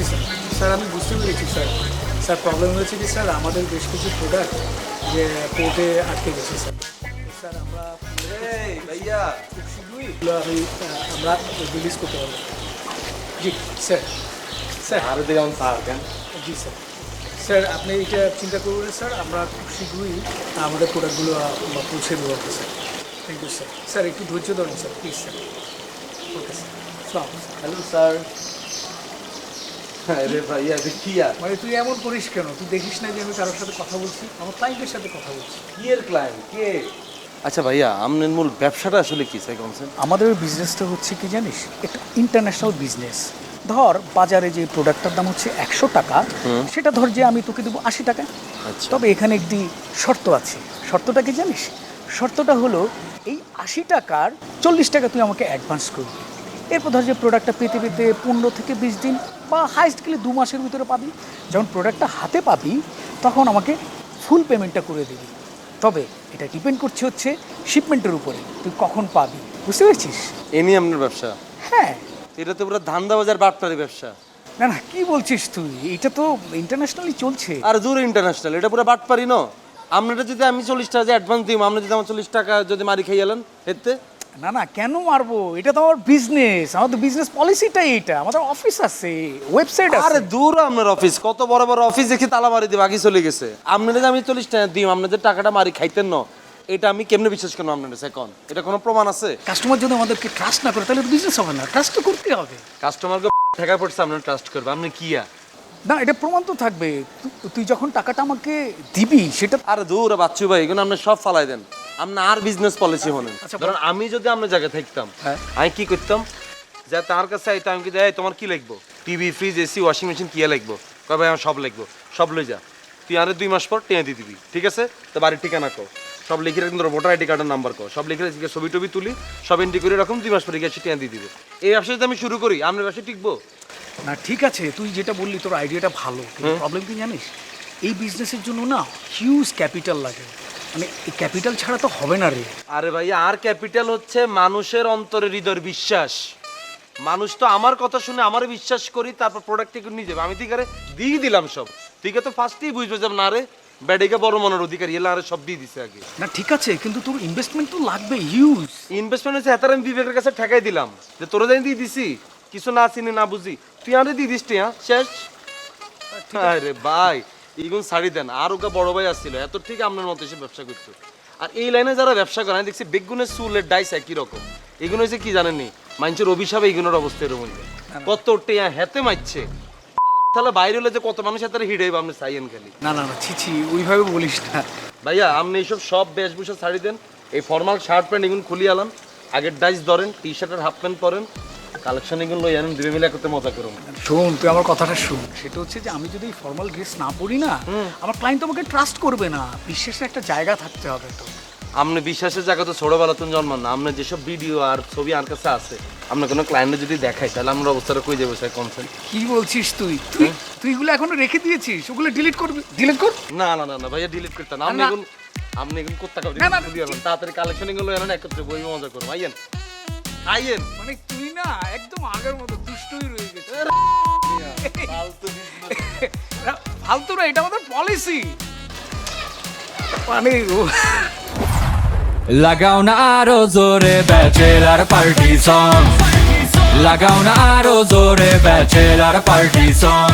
Sir. Sir আমি বুঝতে পেরেছি স্যার। স্যার প্রবলেম হয়েছে কি স্যার, আমাদের বেশ কিছু প্রোডাক্ট যে কোর্টে আটকে গেছে স্যার। স্যার আমরা ভাইয়া খুব শীঘ্রই এগুলো আমরা রিলিজ করতে পারবো। জি স্যার। স্যার আরো দেখলাম স্যার কেন জি স্যার। স্যার আপনি এটা চিন্তা করবেন স্যার, আমরা খুব শীঘ্রই আমাদের প্রোডাক্টগুলো পৌঁছে দেবো sir. Thank you sir. Sir একটু ধৈর্য ধরুন sir, please sir. Okay sir. সালাম। Hello sir. আরে ভাইয়া কি আর মানে তুই এমন করিস কেন? তুই দেখিস না যে আমি কারোর সাথে কথা বলছি? আমার ক্লায়েন্টের সাথে কথা বলছি। কি এর ক্লায়েন্ট কে? আচ্ছা ভাইয়া আপনার মূল ব্যবসাটা আসলে কি স্যার কোনছেন? আমাদের বিজনেসটা হচ্ছে কি জানিস, একটা ইন্টারন্যাশনাল বিজনেস। ধর বাজারে যে প্রোডাক্টটার দাম হচ্ছে 100 টাকা, সেটা ধর যে আমি তোকে দেবো 80 টাকায়। আচ্ছা। তবে এখানে একটি শর্ত আছে। শর্তটা কি জানিস? শর্তটা হলো এই 80 টাকার 40 টাকা তুই আমাকে অ্যাডভান্স করবি। এরপর ধর যে প্রোডাক্টটা পেতে পেতে 15 থেকে 20 দিন বা হাইস্ট গেলে 2 মাসের ভিতরে পাবি। যখন প্রোডাক্টটা হাতে পাবি তখন আমাকে ফুল পেমেন্টটা করে দিবি। তবে এটা ডিপেন্ড করছে হচ্ছে শিপমেন্টের উপরে, তুই কখন পাবি। বুঝতে পেরেছিস? এ নিয়ে আপনার ব্যবসা? হ্যাঁ। এটা তো পুরো ধান্দা বাজার বাটপারি ব্যবসা। না না, কি বলছিস তুই? এটা তো ইন্টারন্যাশনালি চলছে। আর দূর ইন্টারন্যাশনাল, এটা পুরো বাটপারি ন। আপনারা যদি আমি 40 টাকা অ্যাডভান্স দিই, আপনি যদি আমার 40 টাকা যদি মারি খাই এলেন এতে? না না, কেন মারবো? এটা তো আমার বিজনেস, আমাদের বিজনেস পলিসিটাই এটা। আমাদের অফিস আছে, ওয়েবসাইট আছে। আরে দূর আপনার অফিস, কত বড় বড় অফিস দেখি তালা মারি দিয়ে বাকি চলে গেছে। আপনারা যে আমি 40 টাকা দিই, আপনাদের টাকাটা মারি খাইতেন না, এটা আমি কেমনে বিশ্বাস করবো আপনাদের এখন? এটা কোনো প্রমাণ আছে? কাস্টমার যদি আমাদেরকে ট্রাস্ট না করে তাহলে তো বিজনেস হবে না। ট্রাস্ট তো করতে হবে। কাস্টমারকে ঠেকা পড়ছে, আপনার ট্রাস্ট করবে? আপনি কি না, এটা প্রমাণ তো থাকবে। তুই যখন টাকাটা আমাকে দিবি সেটা। আরে দূর বাচ্চু ভাই, এগুলো আপনি সব ফালাই দেন। আপনি আর বিজনেস পলিসি হলেন। আচ্ছা, ধরুন আমি যদি আপনার জায়গায় থাকতাম, হ্যাঁ। আমি কি করতাম? যে তার কাছে আইতাম, আমি কি দেয় তোমার কি লিখবো? TV, fridge, AC, washing machine কি লিখবো? কবে আমার সব লিখবো, সব লই যা। তুই আরে 2 মাস পর টেনে দিয়ে দিবি, ঠিক আছে? তো বাড়ির ঠিকানা কো, সব লিখে রাখুন, ধরো ভোটার আইডি কার্ডের নাম্বার কো, সব লিখে রেখে ছবি টবি তুলি, সব এন্ট্রি করে রাখুন। 2 মাস পরে গিয়ে টেনে দিয়ে দিবে। এই ব্যবসা যদি আমি শুরু করি, আপনার ব্যবসা টিকবো? না ঠিক আছে, তুই যেটা বললি তোর আইডিয়াটা ভালো, কিন্তু প্রবলেম কি জানিস, এই বিজনেসের জন্য না হিউজ ক্যাপিটাল লাগে। মানে এই ক্যাপিটাল ছাড়া তো হবে না রে। আরে ভাই, আর ক্যাপিটাল হচ্ছে মানুষের অন্তরে হৃদয়ের বিশ্বাস। মানুষ তো আমার কথা শুনে আমার বিশ্বাস করি, তারপর প্রোডাক্ট নিয়ে যাবে। আমি দিকারে দিয়ে দিলাম সব, ঠিক আছে? তো ফার্স্টেই বুঝবে যে না রে ব্যাডিকে বড় মনের অধিকারী এলা, আরে সব দিয়ে দিছে আগে। না ঠিক আছে, কিন্তু তোর ইনভেস্টমেন্ট তো লাগবে হিউজ। ইনভেস্টমেন্ট হচ্ছে এত আমি বিবেকের কাছে ঠেকাই দিলাম যে তোরা জানি দিয়ে দিছি, কিছু না চিনি না বুঝি, তুই আরে দিয়ে দিস টিয়া শেষ। আরে ভাই এগুলো ছাড়ি দেন। আর ওকে বড় ভাই আসছিল এত ঠিক আপনার মতো এসে ব্যবসা করতো। আর এই লাইনে যারা ব্যবসা করে আমি দেখছি বেগুনের চুলের ডাইস একই রকম। এগুলো হচ্ছে কি জানেননি, মানুষের অভিশাপে এগুলোর অবস্থা এরকম। কত টিয়া হেতে মারছে, তাহলে বাইরে হলে যে কত মানুষ হাতে হিড়ে আপনি চাইয়েন খালি। না না না, ছিছি ওইভাবে বলিস না ভাইয়া। আপনি এইসব সব বেশভূষা ছাড়ি দেন, এই ফর্মাল শার্ট প্যান্ট এগুলো খুলিয়ে আলাম, আগের ডাইস ধরেন, টি শার্ট আর হাফ প্যান্ট পরেন, কালেকশন এগুলো লই আনেন, দুই মিলে করতে মজা করুন। শোন, তুই আমার কথাটা শোন। সেটা হচ্ছে যে আমি যদি ফর্মাল ড্রেস না পরি না, আমার ক্লায়েন্ট আমাকে ট্রাস্ট করবে না। বিশ্বাসের একটা জায়গা থাকতে হবে তো। আপনি বিশ্বাসের জায়গা তো ছোটবেলা তুমি জন্মান না। আপনার যেসব ভিডিও আর ছবি আর কাছে আছে, আপনার কোনো ক্লায়েন্টে যদি দেখাই তাহলে আমরা অবস্থাটা কই যাবো স্যার কনসেন্ট? কি বলছিস তুই? তুই তুই এগুলো এখনো রেখে দিয়েছিস? ওগুলো ডিলিট করবি? ডিলিট কর। না না না না ভাইয়া, ডিলিট করতেন আপনি। এখন আপনি এখন কোথা কাউরি না, না। খুলি আনেন, তাড়াতাড়ি কালেকশন এগুলো আনেন, একত্রে বই মজা করুন। আইয়েন আইয়েন। মানে তুই না একদম আগের মতো দুষ্টই রয়ে গেছিস। ফালতু না, এটা আমাদের পলিসি। মানে লাগাও না আরো জোরে ব্যাচেলার পার্টি সং, লাগাও না আরো জোরে ব্যাচেলার পার্টি সং।